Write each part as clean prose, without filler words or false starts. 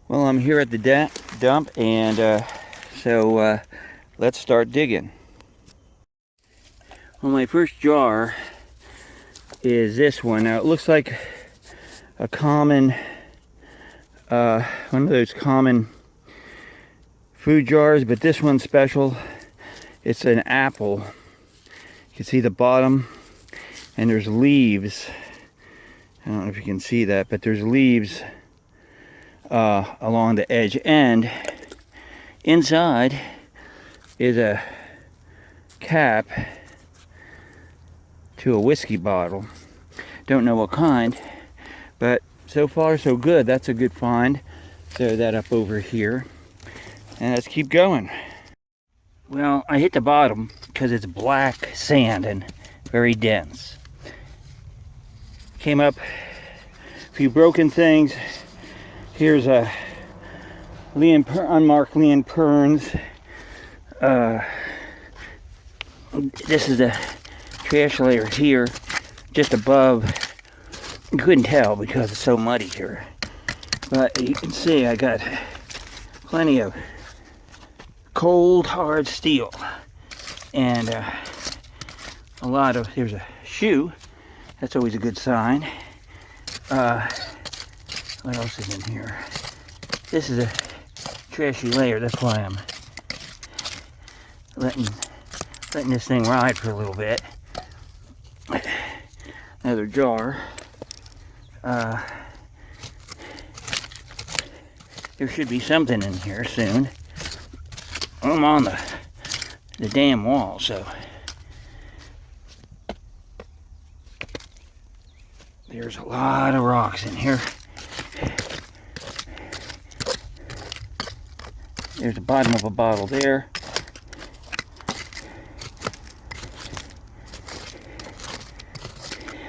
Well, I'm here at the dump, and so let's start digging. Well, my first jar is this one. Now, it looks like a common, one of those common food jars, but this one's special. It's an apple. You can see the bottom, and there's leaves. I don't know if you can see that, but there's leaves along the edge, and inside is a cap to a whiskey bottle. Don't know what kind, but so far so good. That's a good find. Throw that up over here, and let's keep going. Well, I hit the bottom because it's black sand and very dense. Came up a few broken things. Here's a unmarked Leon Perns. This is the trash layer here, just above. You couldn't tell because it's so muddy here, but you can see I got plenty of cold hard steel, and a lot of, there's a shoe. That's always a good sign. What else is in here? This is a trashy layer. That's why I'm letting this thing ride for a little bit. Another jar. There should be something in here soon. I'm on the damn wall, so there's a lot of rocks in here. There's the bottom of a bottle there.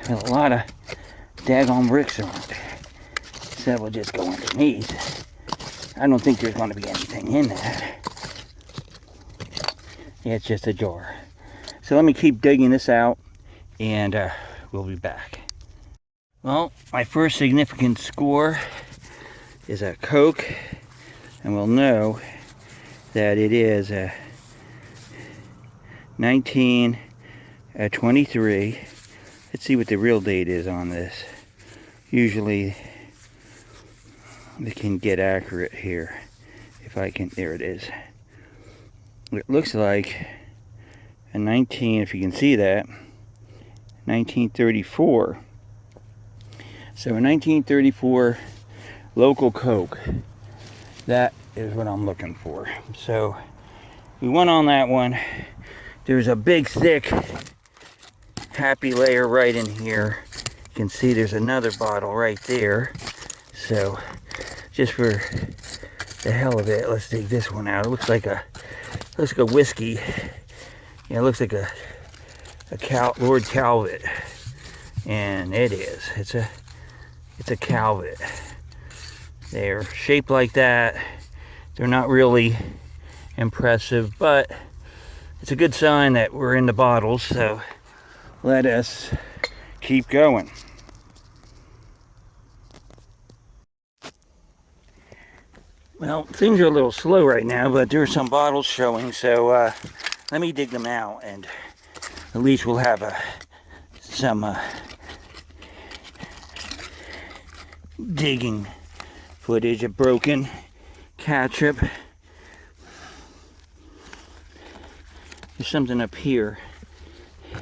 There's a lot of daggone bricks around there. So we'll just go underneath. I don't think there's going to be anything in there. Yeah, it's just a jar. So let me keep digging this out, and we'll be back. Well, my first significant score is a Coke, and we'll know that it is a 1923. Let's see what the real date is on this. Usually they can get accurate here. If I can, there it is. It looks like a 19, if you can see that, 1934. So a 1934 local Coke. That is what I'm looking for. So we went on that one. There's a big thick happy layer right in here. You can see there's another bottle right there. So just for the hell of it, let's dig this one out. It looks like a whiskey. Yeah, it looks like a Lord Calvet, and it is. It's a Calvet. They're shaped like that. They're not really impressive, but it's a good sign that we're in the bottles, so let us keep going. Well, things are a little slow right now, but there are some bottles showing, so let me dig them out, and at least we'll have some digging footage of broken ketchup. There's something up here. I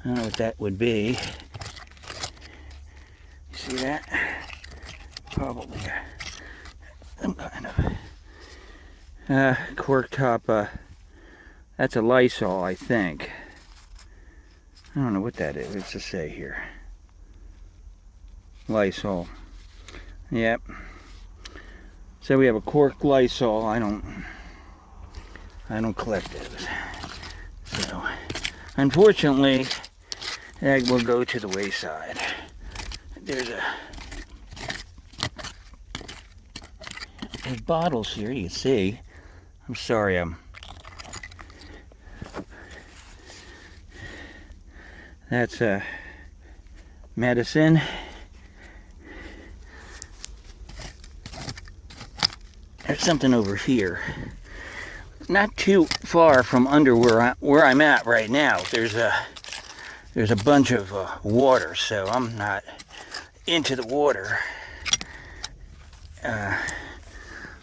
don't know what that would be. You see that? Probably some kind of cork top. That's a Lysol, I think. I don't know what that is. What's it say here? Lysol. Yep. So we have a cork Lysol. I don't collect those. So unfortunately, that will go to the wayside. There's bottles here, you can see. I'm sorry, that's medicine. there's something over here. Not too far from under where I'm at right now. There's a bunch of water, so I'm not into the water. A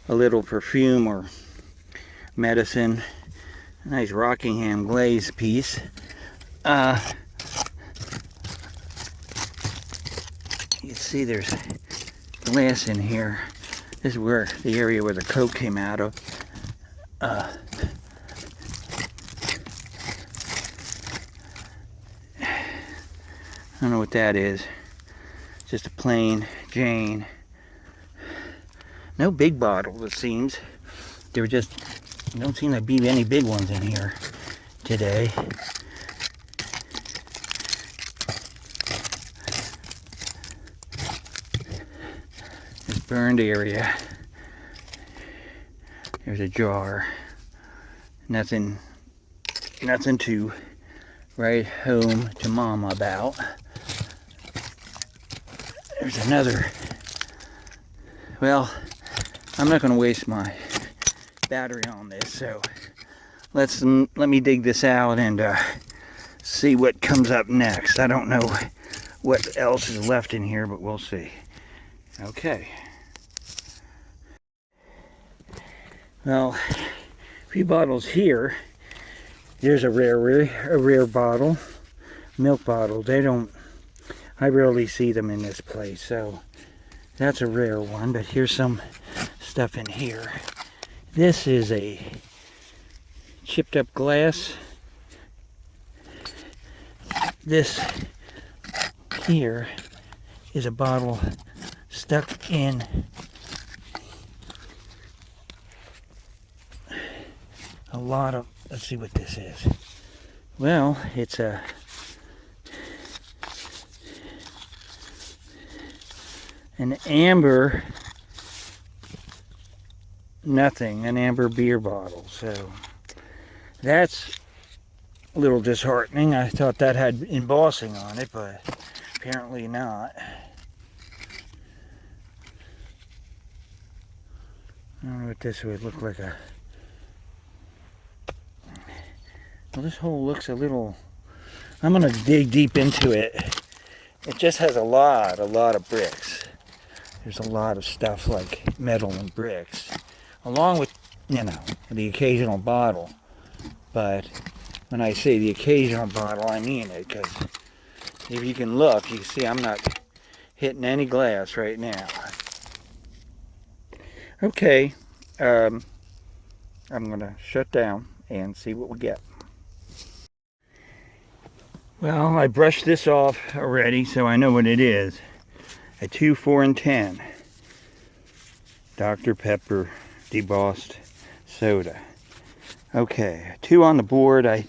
little perfume or medicine. Nice Rockingham glaze piece. You can see there's glass in here. This is where the area where the Coke came out of. I don't know what that is. Just a plain Jane. No big bottles, it seems. There don't seem to be any big ones in here today. This burned area. There's a jar. Nothing to write home to Mama about. There's another. Well, I'm not going to waste my battery on this, so let me dig this out and see what comes up next. I don't know what else is left in here, but we'll see. Okay. Well, a few bottles here. There's a rare bottle, milk bottle. I rarely see them in this place, so that's a rare one. But here's some stuff in here. This is a chipped up glass. This here is a bottle stuck in a lot of, let's see what this is. Well, it's an amber an amber beer bottle. So that's a little disheartening. I thought that had embossing on it, but apparently not. I don't know what this would look like. Well, this hole looks a little, I'm going to dig deep into it. It just has a lot of bricks. There's a lot of stuff like metal and bricks, along with, the occasional bottle. But when I say the occasional bottle, I mean it, because if you can look, you can see I'm not hitting any glass right now. Okay, I'm going to shut down and see what we get. Well, I brushed this off already, so I know what it is. A 2, 4, and 10 Dr. Pepper debossed soda. Okay, 2 on the board. I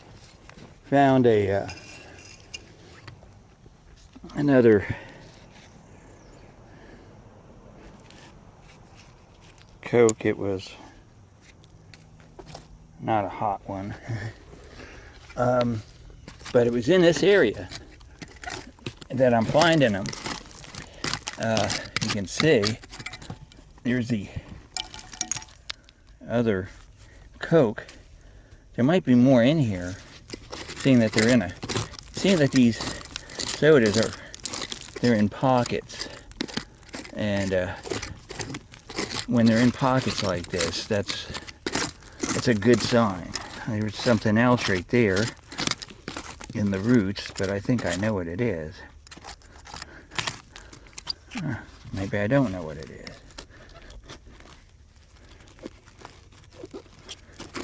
found another Coke. It was not a hot one. But it was in this area that I'm finding them. You can see there's the other Coke. There might be more in here, seeing that these sodas they're in pockets. And when they're in pockets like this, that's a good sign. There's something else right there in the roots, but I think I know what it is. Maybe I don't know what it is.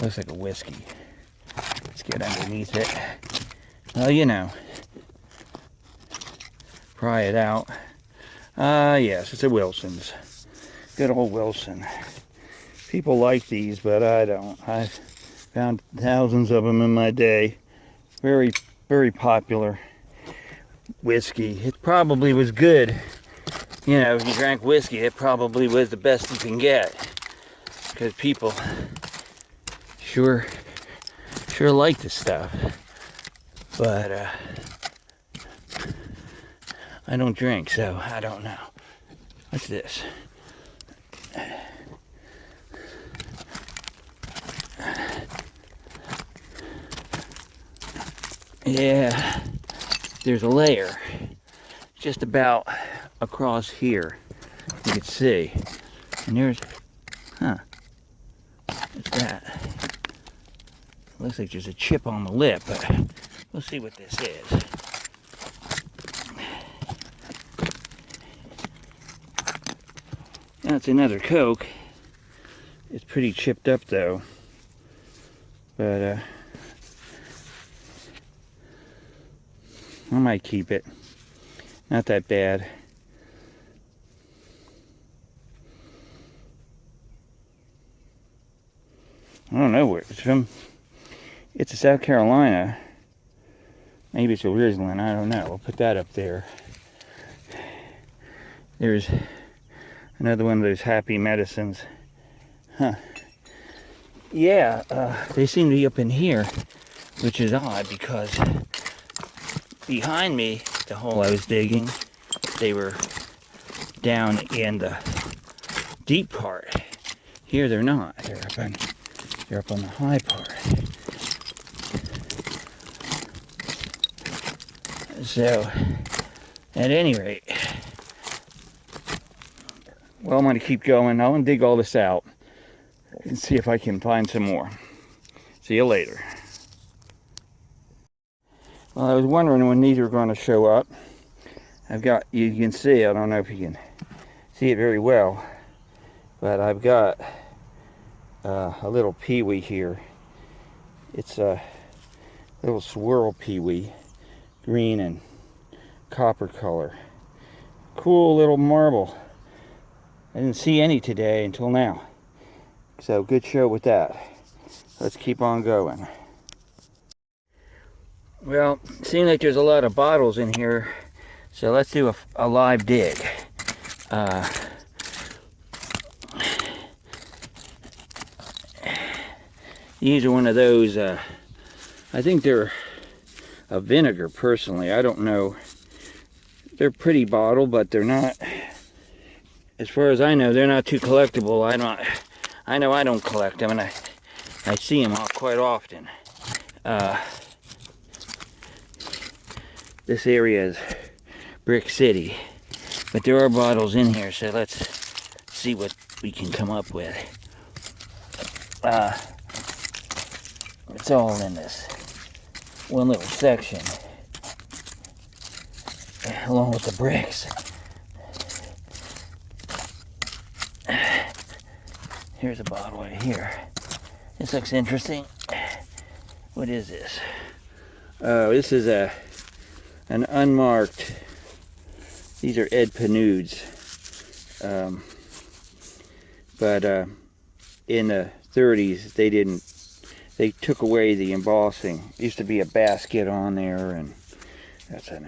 Looks like a whiskey. Let's get underneath it. Well, pry it out. Yes, it's a Wilson's. Good old Wilson. People like these, but I don't. I've found thousands of them in my day. Very, very popular whiskey. It probably was good. If you drank whiskey, it probably was the best you can get. Because people sure like this stuff. But I don't drink, so I don't know. What's this? Yeah, there's a layer just about across here. You can see. And there's, what's that? Looks like there's a chip on the lip, but we'll see what this is. That's another Coke. It's pretty chipped up though. But I might keep it. Not that bad. I don't know where it's from. It's a South Carolina. Maybe it's a Riesling, I don't know. We'll put that up there. There's another one of those happy medicines. Yeah, they seem to be up in here, which is odd because behind me, the hole I was digging, they were down in the deep part. Here they're not. They're up on the high part. So, at any rate, well, I'm going to keep going. I'm going to dig all this out and see if I can find some more. See you later. Well, I was wondering when these were going to show up. I've got, you can see, I don't know if you can see it very well, but I've got a little peewee here. It's a little swirl peewee, green and copper color. Cool little marble. I didn't see any today until now. So good show with that. Let's keep on going. Well, seems like there's a lot of bottles in here, so let's do a live dig. These are one of those, I think they're a vinegar personally. I don't know. They're pretty bottled, but they're not, as far as I know, they're not too collectible. I know I don't collect them, and I see them quite often. This area is Brick City, but there are bottles in here, so let's see what we can come up with. It's all in this one little section, along with the bricks. Here's a bottle right here. This looks interesting. What is this? Oh, this is an unmarked. These are Ed Panuds. But in the 30s, they took away the embossing. It used to be a basket on there, and that's so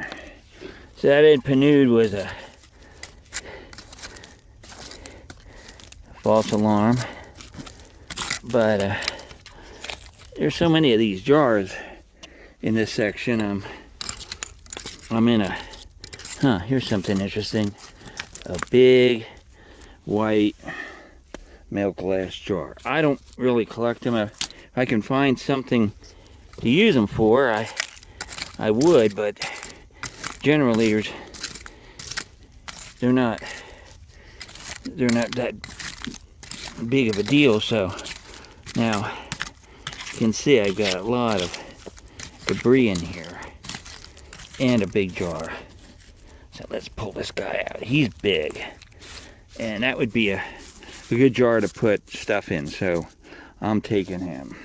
that Ed Panud was a false alarm. But there's so many of these jars in this section. I'm in a, here's something interesting. A big white milk glass jar. I don't really collect them. If I can find something to use them for, I would, but generally they're not that big of a deal. So now you can see I've got a lot of debris in here and a big jar. So let's pull this guy out. He's big, and that would be a good jar to put stuff in, so I'm taking him.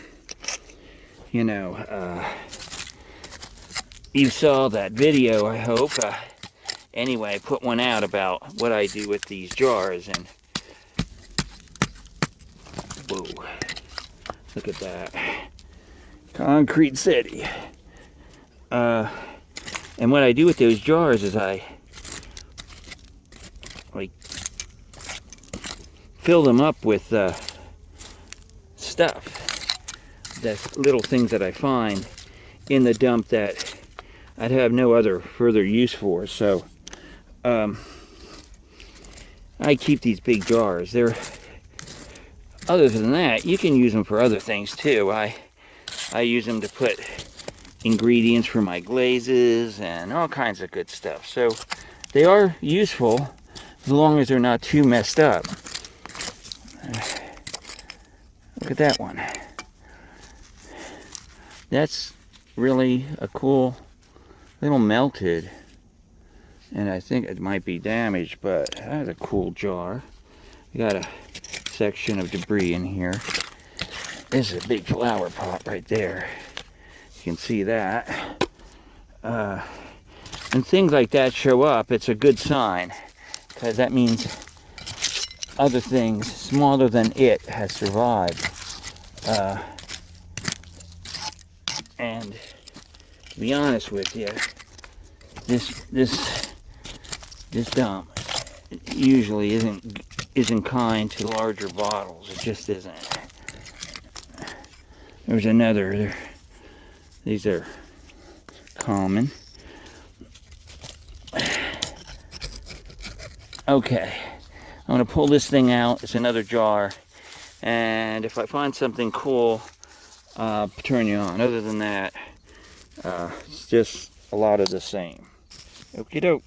You know, you saw that video, I hope. Anyway, I put one out about what I do with these jars, and whoa, look at that. Concrete City. And what I do with those jars is I like fill them up with stuff, that's little things that I find in the dump that I'd have no other further use for. So I keep these big jars. Other than that, you can use them for other things too. I use them to put ingredients for my glazes and all kinds of good stuff. So they are useful as long as they're not too messed up. Look at that one. That's really a cool little melted, and I think it might be damaged, but that's a cool jar. We got a section of debris in here. This is a big flower pot right there. You can see that. And things like that show up, it's a good sign, because that means other things smaller than it has survived. And to be honest with you, this dump usually isn't kind to larger bottles. It just isn't. There's another. These are common. Okay, I'm gonna pull this thing out. It's another jar, and if I find something cool, turn you on. Other than that, it's just a lot of the same. Okie doke.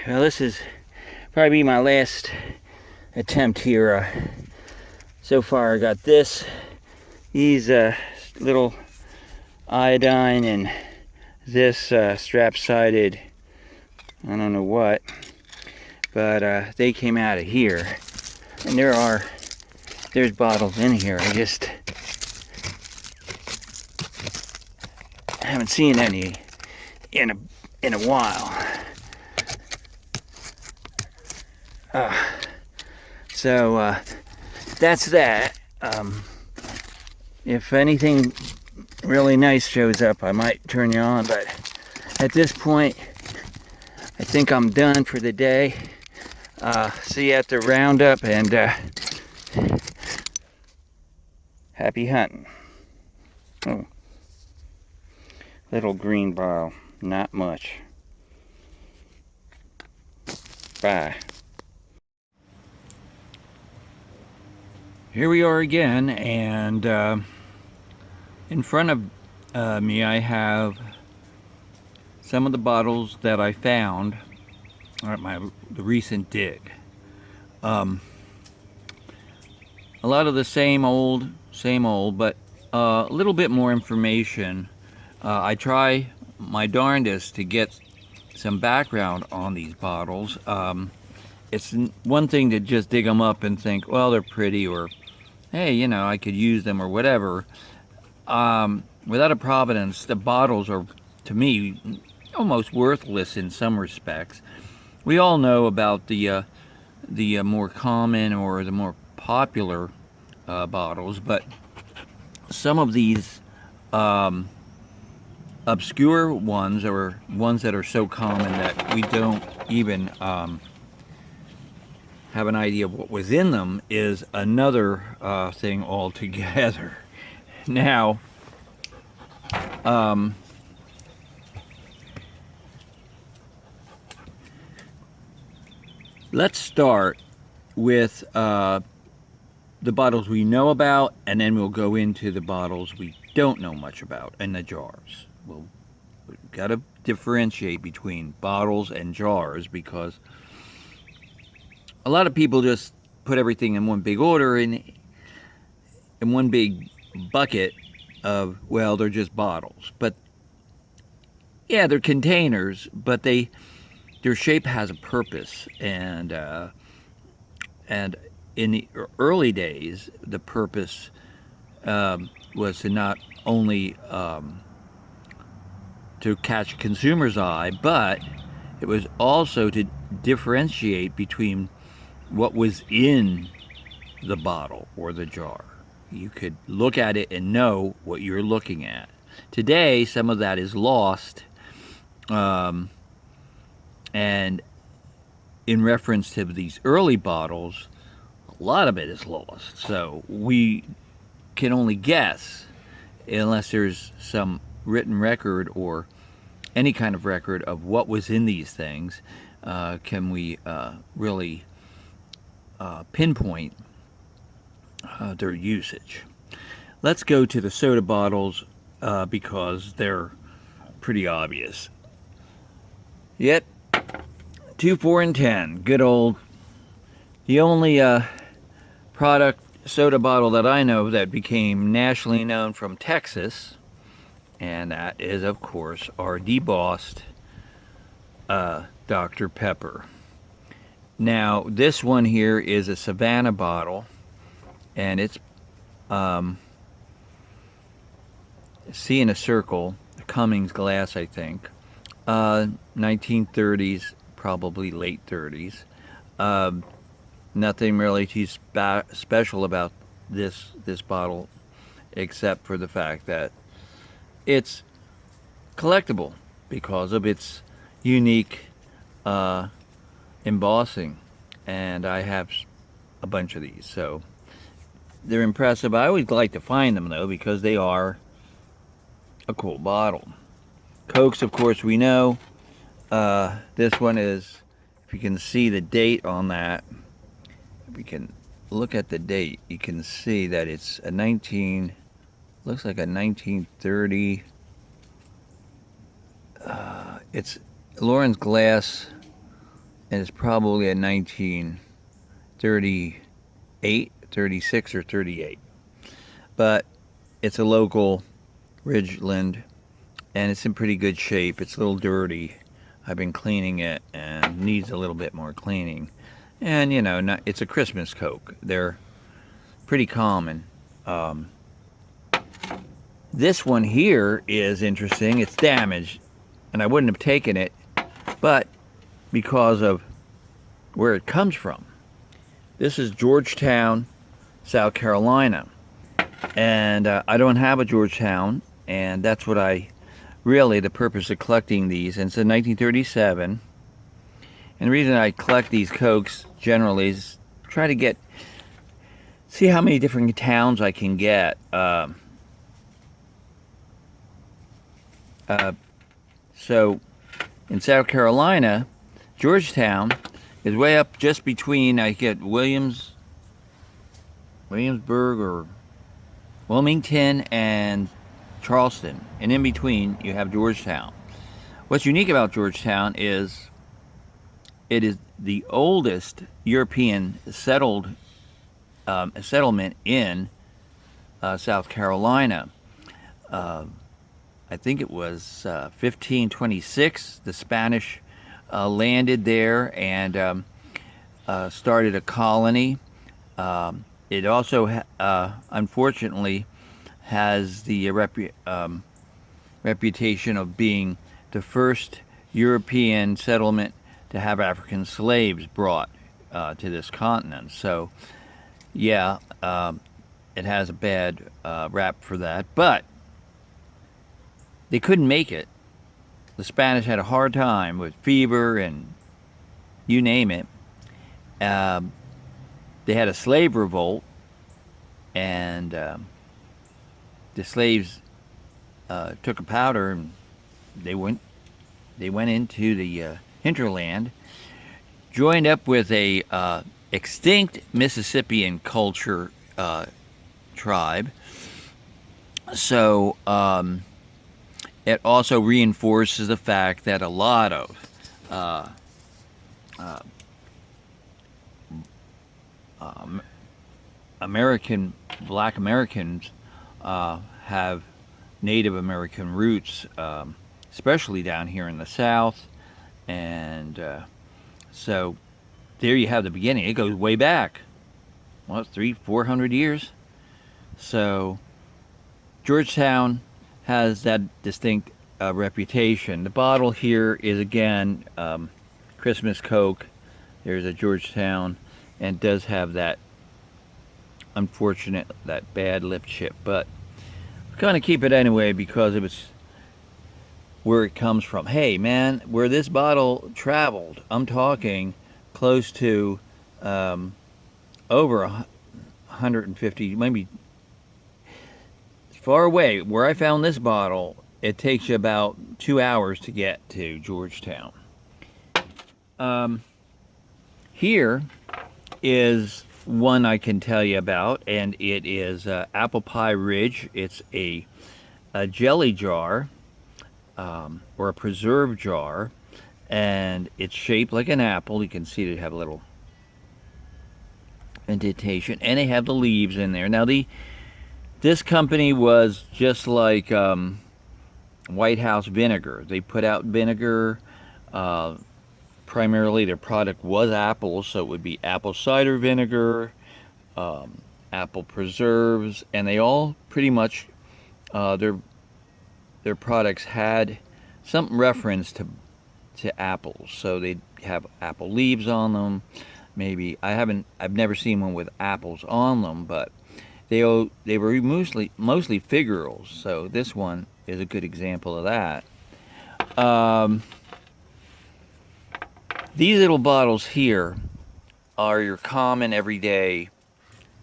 Well, this is probably my last attempt here. So far, I got these little iodine and this strap-sided, I don't know what, but they came out of here, and there's bottles in here. I just haven't seen any in a while. So that's that. If anything really nice shows up, I might turn you on, but at this point, I think I'm done for the day. See you at the roundup, and happy hunting. Oh, little green ball, not much. Bye. Here we are again, and in front of me I have some of the bottles that I found at the recent dig. A lot of the same old, but a little bit more information. I try my darndest to get some background on these bottles. It's one thing to just dig them up and think, well, they're pretty, or hey, you know, I could use them or whatever. Without a provenance, the bottles are, to me, almost worthless in some respects. We all know about the more common or the more popular bottles, but some of these obscure ones, or ones that are so common that we don't even have an idea of what was in them, is another thing altogether. Now, let's start with the bottles we know about, and then we'll go into the bottles we don't know much about, and the jars. We've got to differentiate between bottles and jars, because a lot of people just put everything in one big order, in one big bucket of, well, they're just bottles. But yeah, they're containers, but their shape has a purpose, and in the early days, the purpose was to not only to catch a consumer's eye, but it was also to differentiate between what was in the bottle or the jar. You could look at it and know what you're looking at. Today, some of that is lost, and in reference to these early bottles, a lot of it is lost. So we can only guess, unless there's some written record or any kind of record of what was in these things, can we really pinpoint their usage. Let's go to the soda bottles because they're pretty obvious. Yet, 2, 4, and 10. Good old. The only product soda bottle that I know that became nationally known from Texas, and that is, of course, our debossed Dr. Pepper. Now, this one here is a Savannah bottle, and it's see in a circle, Cummings glass, I think. 1930s, probably late 30s. Nothing really too special about this bottle, except for the fact that it's collectible because of its unique embossing, and I have a bunch of these, so they're impressive. I always like to find them though because they are a cool bottle. Cokes, of course, we know. This one is, if you can see the date on that, if we can look at the date, you can see that it's a looks like a 1930. It's Lawrence glass, and it's probably a 1938, 36, or 38. But it's a local Ridgeland, and it's in pretty good shape. It's a little dirty. I've been cleaning it and needs a little bit more cleaning. And you know, it's a Christmas Coke. They're pretty common. This one here is interesting. It's damaged, and I wouldn't have taken it, but because of where it comes from. This is Georgetown, South Carolina, and I don't have a Georgetown, and that's what the purpose of collecting these. And it's in 1937, and the reason I collect these Cokes generally is try to see how many different towns I can get. So in South Carolina, Georgetown is way up just between, I get Williamsburg or Wilmington and Charleston, and in between you have Georgetown. What's unique about Georgetown is it is the oldest European settlement in South Carolina. I think it was 1526. The Spanish landed there and started a colony. It also, unfortunately, has the reputation of being the first European settlement to have African slaves brought to this continent. So, yeah, it has a bad rap for that, but they couldn't make it. The Spanish had a hard time with fever and you name it. They had a slave revolt, and the slaves took a powder and they went into the hinterland, joined up with a extinct Mississippian culture tribe. So it also reinforces the fact that a lot of Black Americans have Native American roots, especially down here in the South, and so there you have the beginning. It goes way back, well, 300-400 years. So Georgetown has that distinct reputation. The bottle here is, again, Christmas Coke. There's a Georgetown, and does have that unfortunate, that bad lip chip, but we're going to keep it anyway because of where it comes from. Hey man, where this bottle traveled, I'm talking close to over 150, maybe far away. Where I found this bottle, it takes you about 2 hours to get to Georgetown. Here is one I can tell you about, and it is Apple Pie Ridge. It's a jelly jar, or a preserve jar, and it's shaped like an apple. You can see they have a little indentation, and they have the leaves in there. Now, this company was just like White House vinegar. They put out vinegar. Primarily, their product was apples, so it would be apple cider vinegar, apple preserves, and they all pretty much their products had some reference to apples. So they'd have apple leaves on them. Maybe I've never seen one with apples on them, but they were mostly figurals. So this one is a good example of that. These little bottles here are your common everyday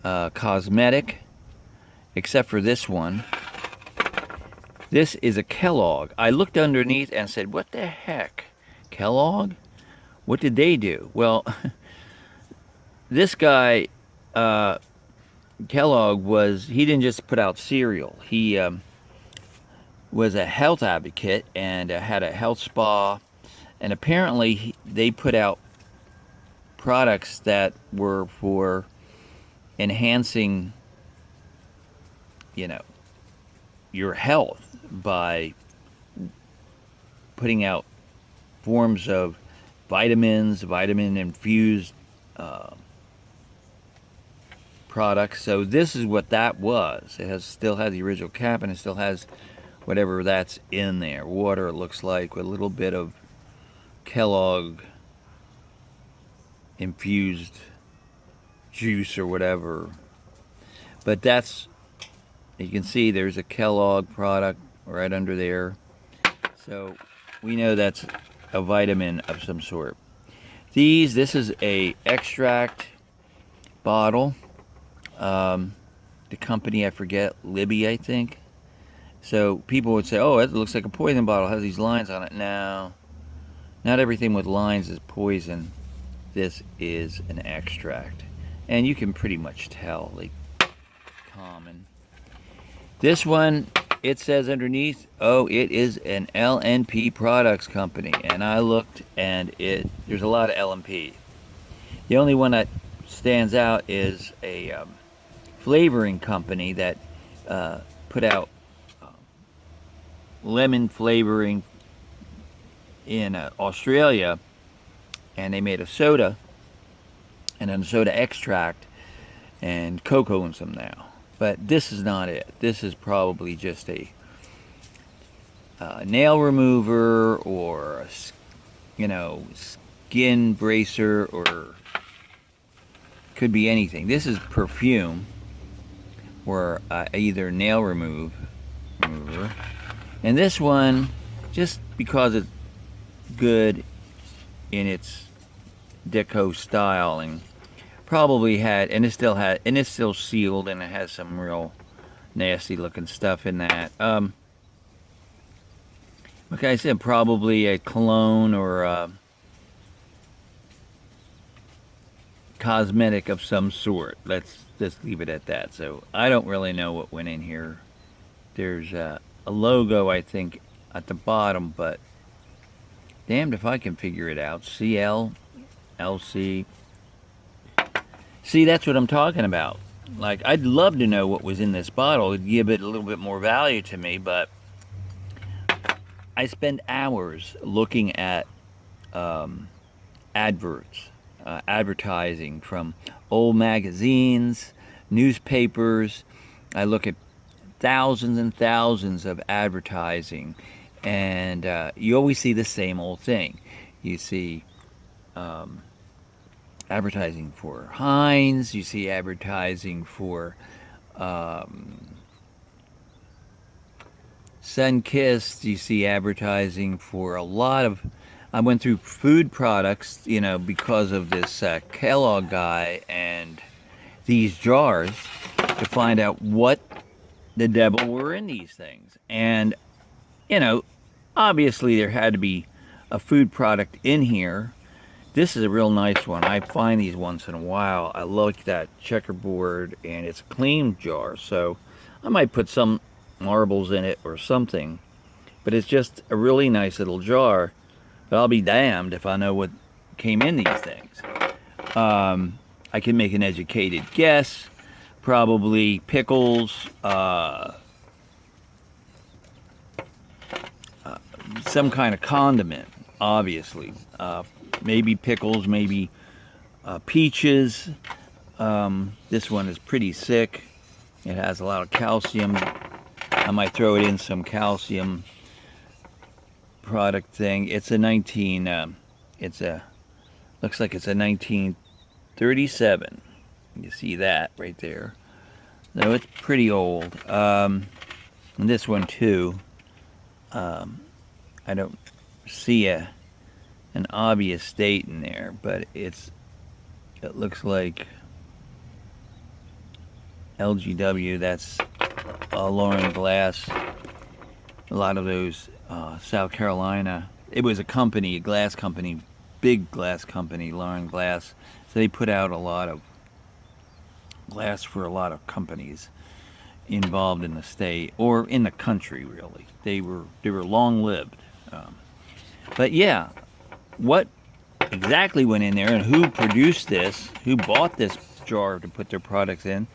cosmetic, except for this one. This is a Kellogg. I looked underneath and said, what the heck? Kellogg? What did they do? Well, this guy, Kellogg, he didn't just put out cereal. He was a health advocate and had a health spa. And apparently they put out products that were for enhancing, your health by putting out forms of vitamins, vitamin-infused products. So this is what that was. It still has the original cap, and it still has whatever that's in there. Water, it looks like, with a little bit of Kellogg infused juice or whatever. But you can see there's a Kellogg product right under there. So we know that's a vitamin of some sort. This is a extract bottle. The company, I forget, Libby, I think. So people would say, oh, it looks like a poison bottle. It has these lines on it. No. Not everything with lines is poison. This is an extract. And you can pretty much tell, like, common. This one, it says underneath, oh, it is an LNP products company. And I looked, and there's a lot of LNP. The only one that stands out is a flavoring company that put out lemon flavoring in Australia, and they made a soda and then a soda extract and cocoa in some now. But this is not it. This is probably just a nail remover or skin bracer, or could be anything. This is perfume or either nail remover. And this one, just because it's good in its deco style, and probably it's still sealed, and it has some real nasty looking stuff in that. Like I said, probably a cologne or a cosmetic of some sort. Let's just leave it at that. So I don't really know what went in here. There's a logo, I think, at the bottom, but damned if I can figure it out. CLLC. See, that's what I'm talking about. Like, I'd love to know what was in this bottle. It'd give it a little bit more value to me, but I spend hours looking at adverts, advertising from old magazines, newspapers. I look at thousands and thousands of advertising, and you always see the same old thing. You see advertising for Heinz, you see advertising for Sunkist, you see advertising for a lot of... I went through food products, because of this Kellogg guy and these jars, to find out what the devil were in these things. And, obviously there had to be a food product in here, This is a real nice one. I find these once in a while. I like that checkerboard, and it's a clean jar, so I might put some marbles in it or something. But it's just a really nice little jar. But I'll be damned if I know what came in these things. I can make an educated guess. Probably pickles, some kind of condiment, obviously. Maybe pickles, maybe peaches. This one is pretty thick. It has a lot of calcium. I might throw it in some calcium product thing. It's a looks like it's a 1937. You see that right there. So it's pretty old. And this one too. I don't see an obvious date in there, but it looks like LGW. That's Lauren Glass. A lot of those South Carolina. It was a company, a glass company, big glass company, Lauren Glass. So they put out a lot of glass for a lot of companies involved in the state or in the country. Really, they were long-lived. But yeah, what exactly went in there and who produced this, who bought this jar to put their products in,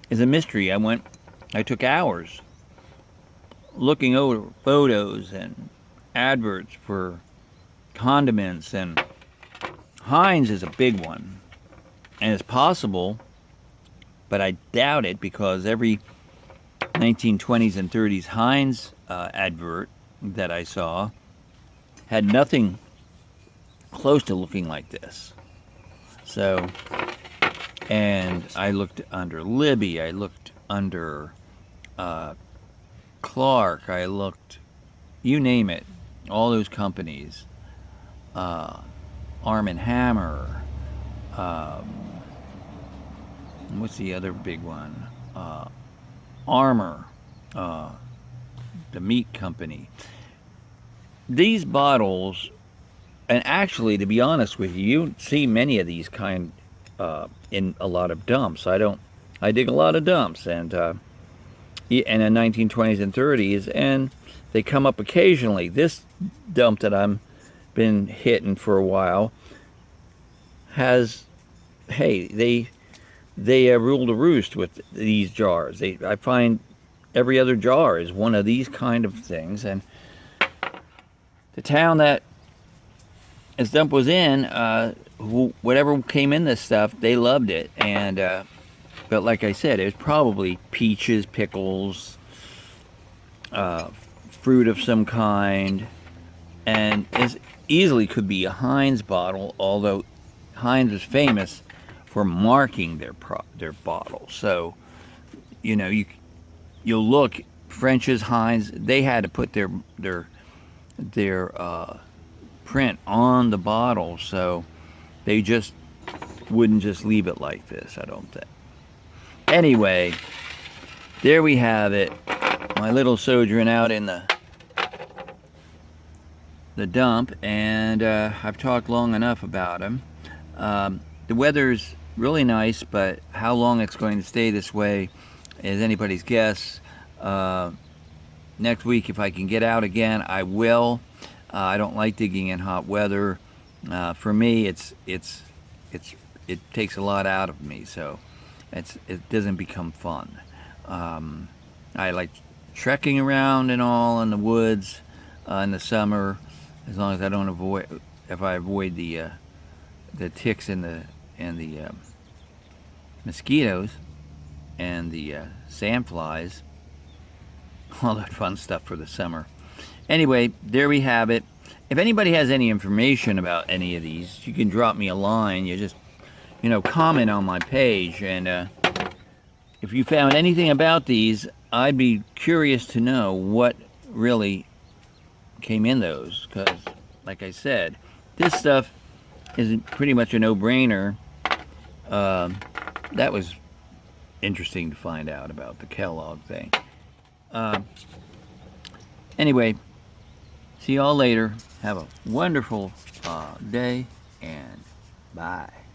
is a mystery. I took hours looking over photos and adverts for condiments, and Heinz is a big one, and it's possible, but I doubt it, because every 1920s and 30s Heinz advert that I saw had nothing close to looking like this. So, and I looked under Libby, I looked under Clark, I looked, you name it, all those companies, Arm & Hammer, what's the other big one? Armor, the meat company. These bottles, and actually, to be honest with you, you see many of these kind in a lot of dumps. I dig a lot of dumps, and in the 1920s and 30s, and they come up occasionally. This dump that I'm been hitting for a while has, hey, they rule the roost with these jars. I find every other jar is one of these kind of things, and the town that this dump was in, whatever came in this stuff, they loved it. And but like I said, it was probably peaches, pickles, fruit of some kind, and this easily could be a Heinz bottle, although Heinz was famous for marking their bottles. So, you know, you'll look, French's, Heinz, they had to put their print on the bottle, so they just wouldn't just leave it like this, I don't think. Anyway, there we have it. My little sojourn out in the dump, and I've talked long enough about them. The weather's really nice, but how long it's going to stay this way is anybody's guess. Next week, if I can get out again, I will. I don't like digging in hot weather. For me, it takes a lot out of me, so it doesn't become fun. I like trekking around and all in the woods in the summer, as long as I don't avoid the ticks and the mosquitoes and the sandflies, all that fun stuff for the summer. Anyway, there we have it. If anybody has any information about any of these, you can drop me a line. You just, comment on my page. And if you found anything about these, I'd be curious to know what really came in those. Because, like I said, this stuff is pretty much a no-brainer. That was interesting to find out about the Kellogg thing. Anyway, see y'all later. Have a wonderful day, and bye.